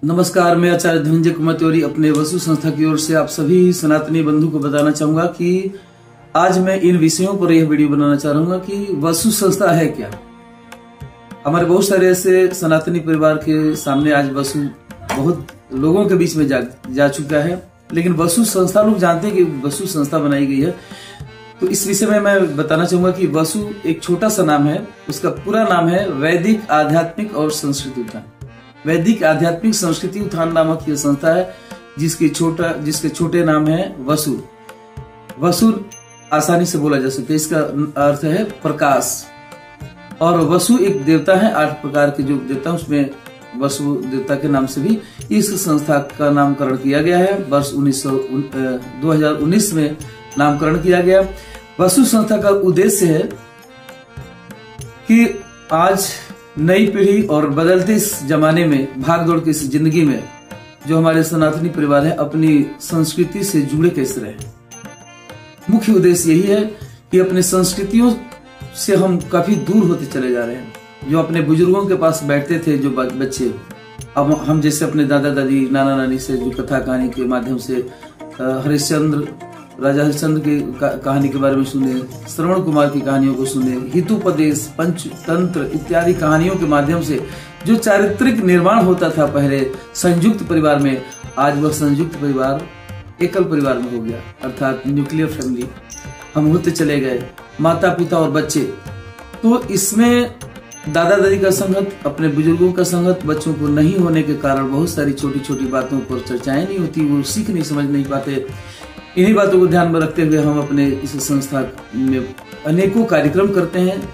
नमस्कार, मैं आचार्य धनंजय कुमार तिवारी अपने वसु संस्था की ओर से आप सभी सनातनी बंधु को बताना चाहूंगा कि आज मैं इन विषयों पर यह वीडियो बनाना चाह रहा हूँ कि वसु संस्था है क्या। हमारे बहुत सारे ऐसे सनातनी परिवार के सामने आज वसु बहुत लोगों के बीच में जा चुका है, लेकिन वसु संस्था लोग जानते हैं कि वसु संस्था बनाई गई है। तो इस विषय में मैं बताना चाहूंगा कि वसु एक छोटा सा नाम है, उसका पूरा नाम है वैदिक आध्यात्मिक और संस्कृति उत्थान। वैदिक आध्यात्मिक संस्कृति उत्थान नामक यह संस्था है जिसके छोटे नाम है वसु। वसुर आसानी से बोला जा सकता है, इसका अर्थ है प्रकाश। और वसु एक देवता है, 8 प्रकार के जो देवता हैं उसमें वसु देवता के नाम से भी इस संस्था का नामकरण किया गया है। वर्ष 2019 में नामकरण किया गया। वसु संस्था का उद्देश्य है कि आज नई पीढ़ी और बदलते इस जमाने में भागदौड़ की इस जिंदगी में जो हमारे सनातनी परिवार है अपनी संस्कृति से जुड़े कैसे रहे। मुख्य उद्देश्य यही है कि अपने संस्कृतियों से हम काफी दूर होते चले जा रहे हैं। जो अपने बुजुर्गों के पास बैठते थे जो बच्चे, अब हम जैसे अपने दादा दादी नाना नानी से जो कथा कहानी के माध्यम से राजा हरिश्चंद्र की कहानी के बारे में सुने, श्रवण कुमार की कहानियों को सुने, हितोपदेश, पंचतंत्र इत्यादि कहानियों के माध्यम से जो चारित्रिक निर्माण होता था पहले संयुक्त परिवार में, आज वह संयुक्त परिवार एकल परिवार में हो गया, अर्थात न्यूक्लियर फैमिली हम होते चले गए, माता पिता और बच्चे। तो इसमें दादा दादी का संगत, अपने बुजुर्गों का संगत बच्चों को नहीं होने के कारण बहुत सारी छोटी छोटी बातों पर चर्चाएं नहीं होती, वो सीख नहीं समझ नहीं पाते। इन्हीं बातों को ध्यान में रखते हुए हम अपने इस संस्था में अनेकों कार्यक्रम करते हैं।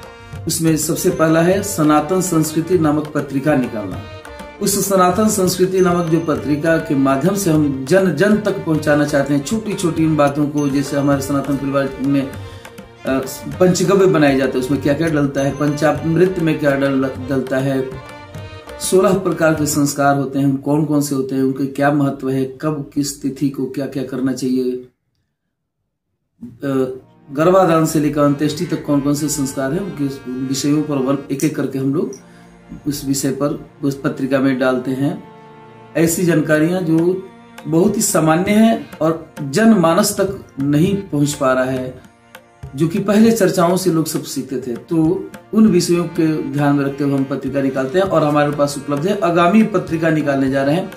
उसमें सबसे पहला है सनातन संस्कृति नामक पत्रिका निकालना। उस सनातन संस्कृति नामक जो पत्रिका के माध्यम से हम जन जन तक पहुंचाना चाहते हैं छोटी छोटी इन बातों को। जैसे हमारे सनातन परिवार में पंचगव्य बनाए जाते हैं, उसमें क्या क्या डलता है, पंचामृत में क्या डलता है, 16 प्रकार के संस्कार होते हैं, कौन कौन से होते हैं, उनके क्या महत्व है, कब किस तिथि को क्या क्या करना चाहिए, गर्भाधान से लेकर अंत्येष्टि तक कौन कौन से संस्कार हैं, उनके विषयों पर एक एक करके हम लोग उस विषय पर उस पत्रिका में डालते हैं। ऐसी जानकारियां जो बहुत ही सामान्य है और जनमानस तक नहीं पहुंच पा रहा है, जो कि पहले चर्चाओं से लोग सब सीखते थे। तो उन विषयों के ध्यान में रखते हुए हम पत्रिका निकालते हैं और हमारे पास उपलब्ध है। आगामी पत्रिका निकालने जा रहे हैं,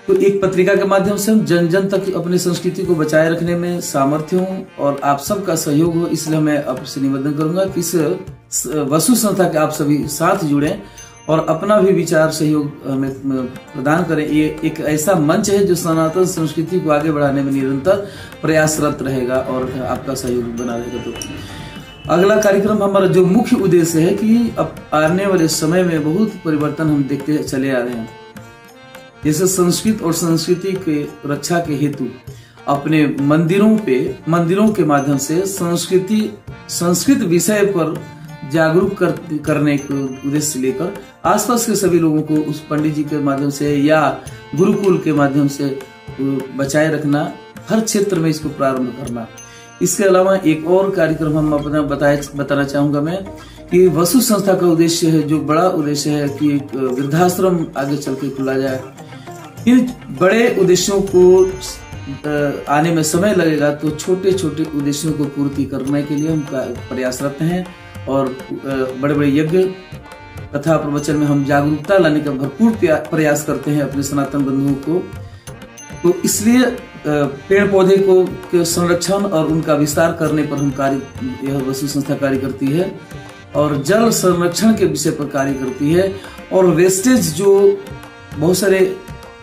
तो एक पत्रिका के माध्यम से हम जन जन तक अपनी संस्कृति को बचाए रखने में सामर्थ्य हो और आप सबका सहयोग हो। इसलिए मैं आपसे निवेदन करूंगा कि इस वसु संस्था के आप सभी साथ जुड़े और अपना भी विचार सहयोग हमें प्रदान करें। ये एक ऐसा मंच है जो सनातन संस्कृति को आगे बढ़ाने में निरंतर प्रयासरत रहेगा और आपका सहयोग बना रहेगा। तो अगला कार्यक्रम हमारा जो मुख्य उद्देश्य है कि अब आने वाले समय में बहुत परिवर्तन हम देखते चले आ रहे हैं। जैसे संस्कृत और संस्कृति के रक्षा के हेतु अपने मंदिरों के माध्यम से संस्कृत विषय पर जागरूक करने के उद्देश्य लेकर आसपास के सभी लोगों को उस पंडित जी के माध्यम से या गुरुकुल के माध्यम से बचाए रखना, हर क्षेत्र में इसको प्रारंभ करना। इसके अलावा एक और कार्यक्रम हम अपना बताना चाहूंगा मैं कि वसु संस्था का उद्देश्य है, जो बड़ा उद्देश्य है कि एक वृद्धाश्रम आगे चल के खुला जाए। इन बड़े उद्देश्यों को आने में समय लगेगा, तो छोटे छोटे उद्देश्यों को पूर्ति करने के लिए हम प्रयासरत हैं और बड़े बड़े यज्ञ कथा प्रवचन में हम जागरूकता लाने का भरपूर प्रयास करते हैं अपने सनातन बंधुओं को। तो इसलिए पेड़ पौधे के संरक्षण और उनका विस्तार करने पर हम यह वसु संस्था कार्य करती है और जल संरक्षण के विषय पर कार्य करती है। और वेस्टेज, जो बहुत सारे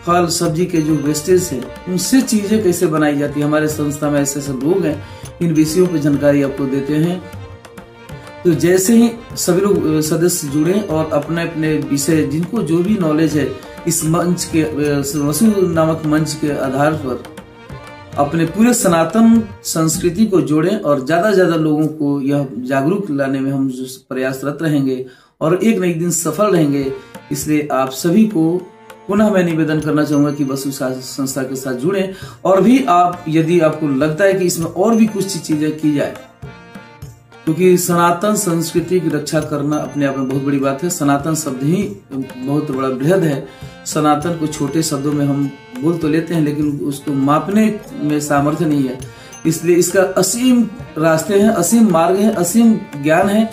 फल सब्जी के जो वेस्टेज है उनसे चीजें कैसे बनाई जाती है, हमारे संस्था में ऐसे लोग हैं, इन विषयों पर जानकारी आपको देते हैं। तो जैसे ही सभी लोग सदस्य जुड़े और अपने अपने विषय जिनको जो भी नॉलेज है इस मंच के वसु नामक मंच के आधार पर अपने पूरे सनातन संस्कृति को जोड़ें और ज्यादा ज्यादा लोगों को यह जागरूक लाने में हम जो प्रयासरत रहेंगे और एक न एक दिन सफल रहेंगे। इसलिए आप सभी को पुनः मैं निवेदन करना चाहूंगा कि वसु संस्था के साथ जुड़ें। और भी आप, यदि आपको लगता है कि इसमें और भी कुछ चीजें की जाए क्योंकि सनातन संस्कृति की रक्षा करना अपने आप में बहुत बड़ी बात है। सनातन शब्द ही बहुत बड़ा बृहद है। सनातन को छोटे शब्दों में हम बोल तो लेते हैं, लेकिन उसको मापने में सामर्थ्य नहीं है। इसलिए इसका असीम रास्ते हैं, असीम मार्ग है, असीम ज्ञान है।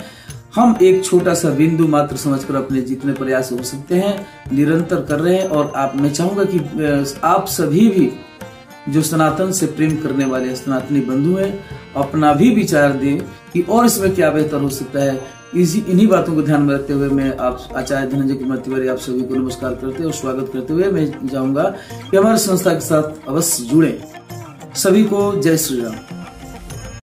हम एक छोटा सा बिंदु मात्र समझकर अपने जितने प्रयास हो सकते हैं निरंतर कर रहे हैं। और मैं चाहूंगा कि आप सभी भी जो सनातन से प्रेम करने वाले सनातनी बंधु हैं, अपना भी विचार दें कि और इसमें क्या बेहतर हो सकता है। इन्हीं बातों को ध्यान में रखते हुए मैं आप आचार्य धनंजय कुमार तिवारी आप सभी को नमस्कार करते और स्वागत करते हुए मैं चाहूंगा कि हमारी संस्था के साथ अवश्य जुड़ें। सभी को जय श्री राम।